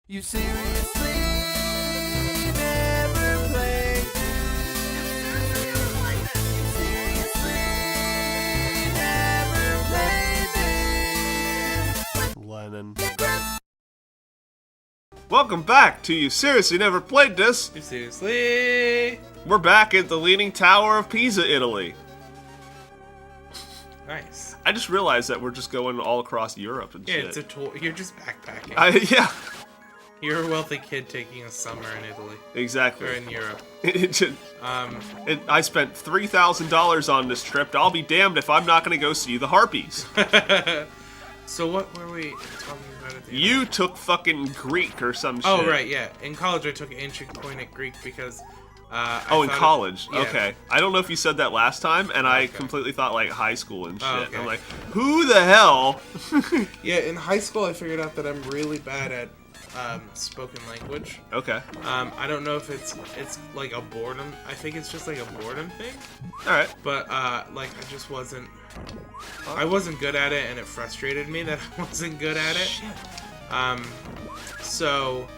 You seriously never played this? You seriously never played this? Lennon. Welcome back to You Seriously Never Played This. You seriously? We're back at the Leaning Tower of Pisa, Italy. Nice. I just realized that we're just going all across Europe and Yeah, shit. it's a tour. You're just backpacking. Yeah, You're a wealthy kid taking a summer in Italy. exactly. Or in Europe. I spent $3,000 on this trip. I'll be damned if I'm not going to go see the Harpies. So what were we talking about at the end? You took fucking Greek or some shit. Oh, right, yeah. In college, I took ancient Koinic Greek because... in college? Yeah. Okay. I don't know if you said that last time, and I Okay. completely thought, like, high school and shit. Oh, okay. I'm like, who the hell? Yeah, in high school, I figured out that I'm really bad at spoken language. Okay. I don't know if it's like a boredom. I think it's just like a boredom thing. Alright. But, like, I just wasn't... I wasn't good at it, and it frustrated me that I wasn't good at it. Shit. So,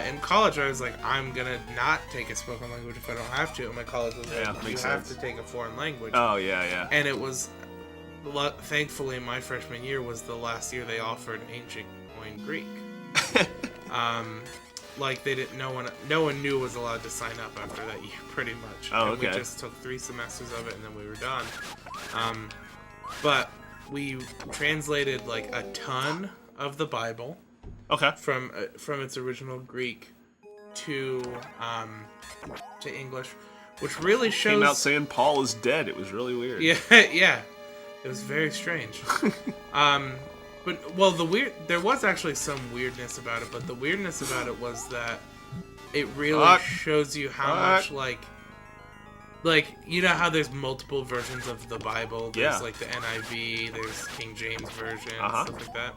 in college, I was like, I'm gonna not take a spoken language if I don't have to. And my college was Yeah, like, you makes have sense. to take a foreign language. Oh, yeah. And it was, thankfully, my freshman year was the last year they offered ancient Koine Greek. Like they didn't. No one knew was allowed to sign up after that year, pretty much. Oh, And okay. we just took 3 semesters of it, and then we were done. But we translated like a ton of the Bible Okay. from its original Greek to English, which really shows. Came out saying Paul is dead. It was really weird. Yeah, yeah. It was very strange. There was actually some weirdness about it, but the weirdness about it was that it really shows you how much, like, you know how there's multiple versions of the Bible? There's, like, the NIV, there's King James Version, stuff like that.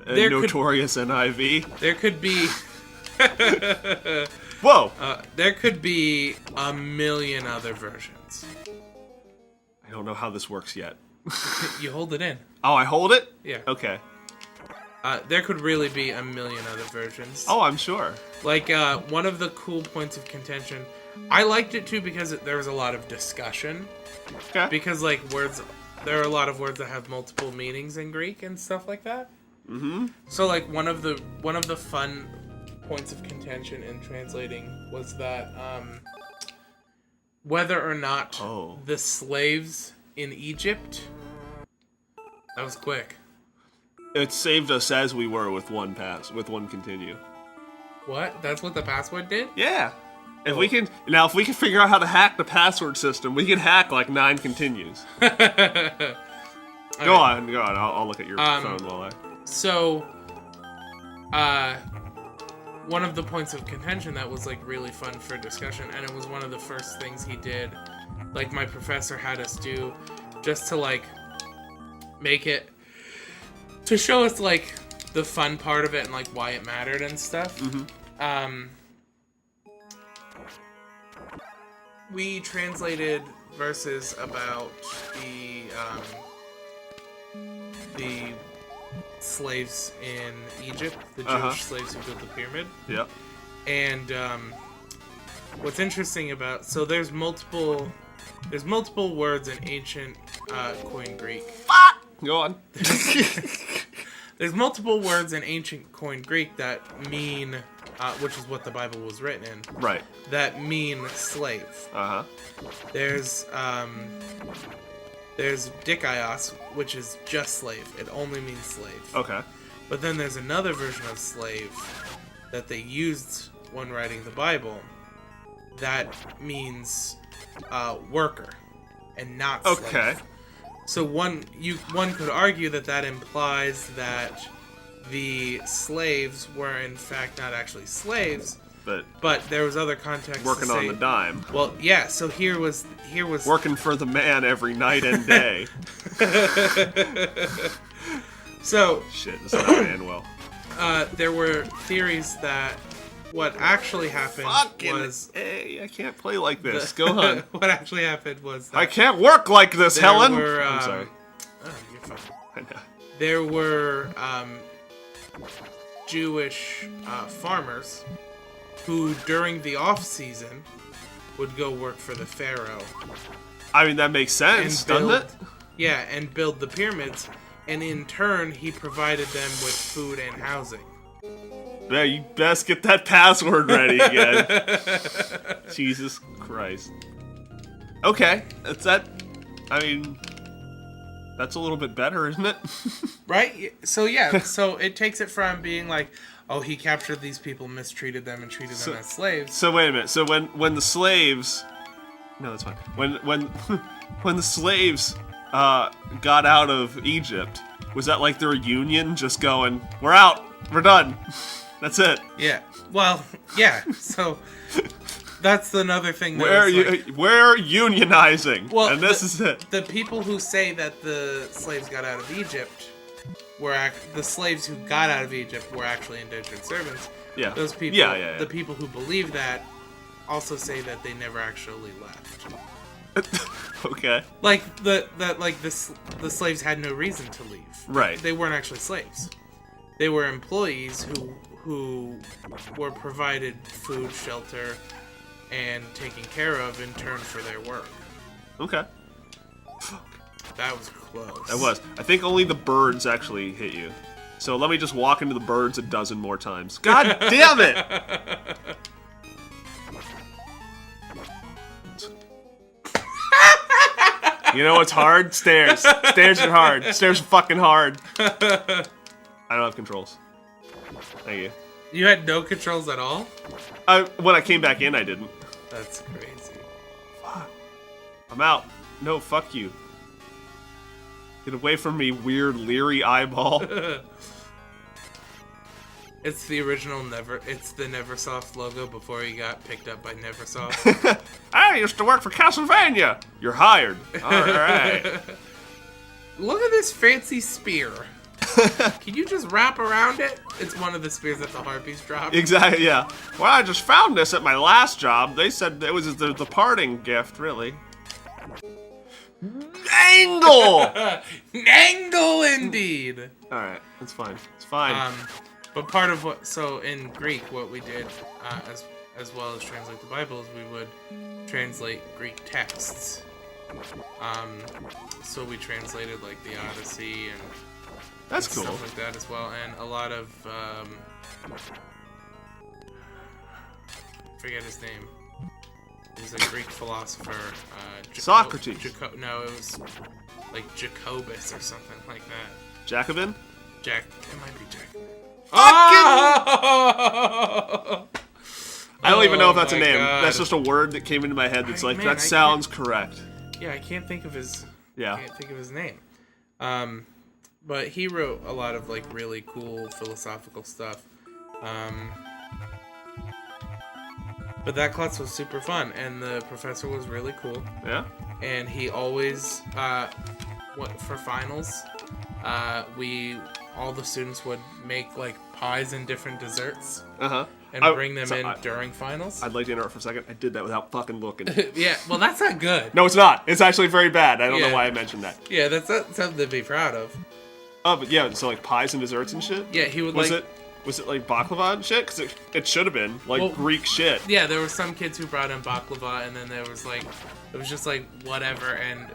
Notorious NIV. There could be... Whoa! there could be a million other versions. I don't know how this works yet. You hold it in. Oh, I hold it? Yeah. Okay. There could really be a million other versions. Oh, I'm sure. Like, one of the cool points of contention... I liked it, too, because there was a lot of discussion. Okay. Because, like, there are a lot of words that have multiple meanings in Greek and stuff like that. Mm-hmm. So, like, one of the fun points of contention in translating was that, whether or not the slaves in Egypt... That was quick. It saved us as we were with one continue. What? That's what the password did? Yeah. If we can figure out how to hack the password system, we can hack like 9 continues. Go on. I'll look at your phone while I... So, one of the points of contention that was, like, really fun for discussion, and it was one of the first things he did, like, my professor had us do, just to, like, make it, to show us, like, the fun part of it and, like, why it mattered and stuff. Mm-hmm. We translated verses about the slaves in Egypt, the Jewish slaves who built the pyramid. Yep. And what's interesting about there's multiple words in ancient Koine Greek. Go on. There's multiple words in ancient Koine Greek that mean, which is what the Bible was written in. Right. That mean slave. Uh-huh. There's dikaios, which is just slave. It only means slave. Okay. But then there's another version of slave that they used when writing the Bible that means worker and not slave. Okay. So one could argue that implies that the slaves were in fact not actually slaves, but there was other context Working to say, on the dime. Well, yeah. So here was working for the man every night and day. So shit, this is not gonna end well. There were theories that what actually happened was... Hey, I can't play like this. Go on. What actually happened was that I can't work like this, Helen! I'm sorry. Oh, you're fine. I know. There were Jewish farmers who, during the off season, would go work for the pharaoh. I mean, that makes sense, doesn't it? Yeah, and build the pyramids. And in turn, he provided them with food and housing. Yeah, you best get that password ready again. Jesus Christ. Okay, that's that. I mean, that's a little bit better, isn't it? Right? So yeah, so it takes it from being like, oh, he captured these people, mistreated them, and treated them as slaves. So wait a minute. So when the slaves, no, that's fine. When when the slaves got out of Egypt, was that like their union just going, "We're out, we're done, that's it"? Yeah. Well, yeah. So that's another thing. That We're unionizing, well, and this is it. The people who say that the slaves got out of Egypt the slaves who got out of Egypt were actually indentured servants. Yeah. Those people. Yeah. The people who believe that also say that they never actually left. Okay. Like the slaves had no reason to leave. Right. They weren't actually slaves. They were employees who were provided food, shelter, and taken care of in turn for their work. Okay. That was close. That was. I think only the birds actually hit you. So let me just walk into the birds a dozen more times. God damn it! You know what's hard? Stairs. Stairs are hard. Stairs are fucking hard. I don't have controls. Thank you. You had no controls at all? When I came back in, I didn't. That's crazy. Fuck. I'm out. No, fuck you. Get away from me, weird, leery eyeball. It's the original It's the Neversoft logo before he got picked up by Neversoft. I used to work for Castlevania. You're hired. All right. Look at this fancy spear. Can you just wrap around it? It's one of the spears that the Harpies dropped. Exactly, yeah. Well, I just found this at my last job. They said it was the parting gift, really. Angle! Nangle, indeed! Alright, that's fine. It's fine. But part of so in Greek, what we did, as well as translate the Bible, is we would translate Greek texts. So we translated, like, the Odyssey and that's cool. Stuff like that as well, and a lot of, forget his name. He's a Greek philosopher. Socrates. No, it was like Jacobus or something like that. Jacobin? It might be Jacobin. Oh! I don't even know if that's a name. God. That's just a word that came into my head that's that sounds correct. Yeah, I can't think of his name. But he wrote a lot of like really cool philosophical stuff. But that class was super fun, and the professor was really cool. Yeah. And he always, for finals, all the students would make like pies and different desserts. And bring them during finals. I'd like to interrupt for a second. I did that without fucking looking. Yeah, well, that's not good. No, it's not. It's actually very bad. I don't know why I mentioned that. Yeah, that's something to be proud of. Oh, but yeah, so like pies and desserts and shit? Yeah, he would Was it like baklava and shit? Because it should have been like Greek shit. Yeah, there were some kids who brought in baklava, and then there was like, it was just like whatever, and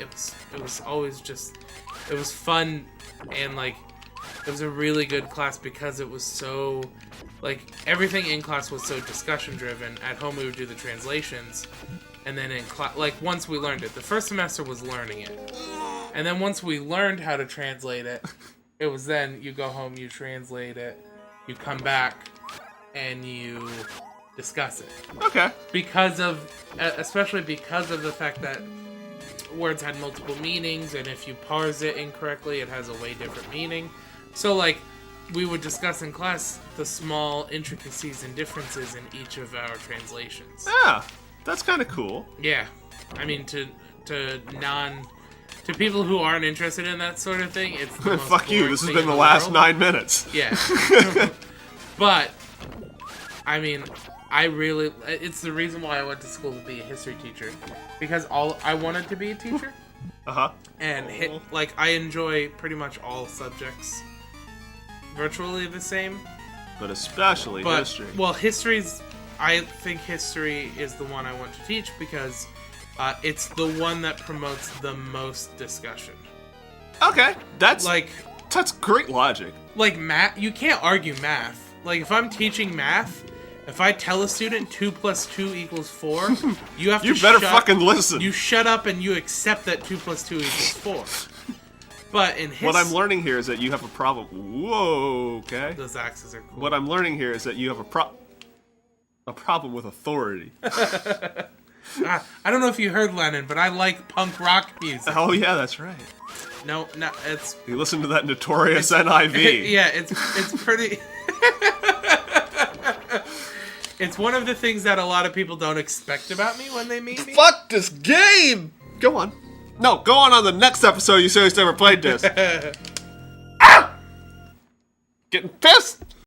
it was always just, it was fun, and like, it was a really good class because it was so, like, everything in class was so discussion driven. At home we would do the translations, and then in class, like once we learned it, the first semester was learning it, and then once we learned how to translate it, it was then you go home, you translate it. You come back and you discuss it. Okay. Especially because of the fact that words had multiple meanings, and if you parse it incorrectly, it has a way different meaning. So, like, we would discuss in class the small intricacies and differences in each of our translations. Yeah, that's kind of cool. Yeah. I mean, to people who aren't interested in that sort of thing, it's the most fuck you, this has been the last world. 9 minutes. Yeah. But, I mean, it's the reason why I went to school to be a history teacher. Because I wanted to be a teacher. And, I enjoy pretty much all subjects virtually the same. But especially But history. well, I think history is the one I want to teach because it's the one that promotes the most discussion. Okay, that's Like great logic. math, you can't argue math. Like if I'm teaching math, if I tell a student 2 + 2 = 4, you have to You better fucking listen. You shut up and you accept that 2 + 2 = 4. But in What I'm learning here is that you have a problem. Whoa, okay. those axes are cool. What I'm learning here is that you have a problem with authority. I don't know if you heard Lennon, but I like punk rock music. Oh yeah, that's right. No, it's You listen to that Notorious NIV. yeah, it's pretty. It's one of the things that a lot of people don't expect about me when they meet me. Fuck this game! Go on. No, go on the next episode you seriously never played this. Ah! Getting pissed!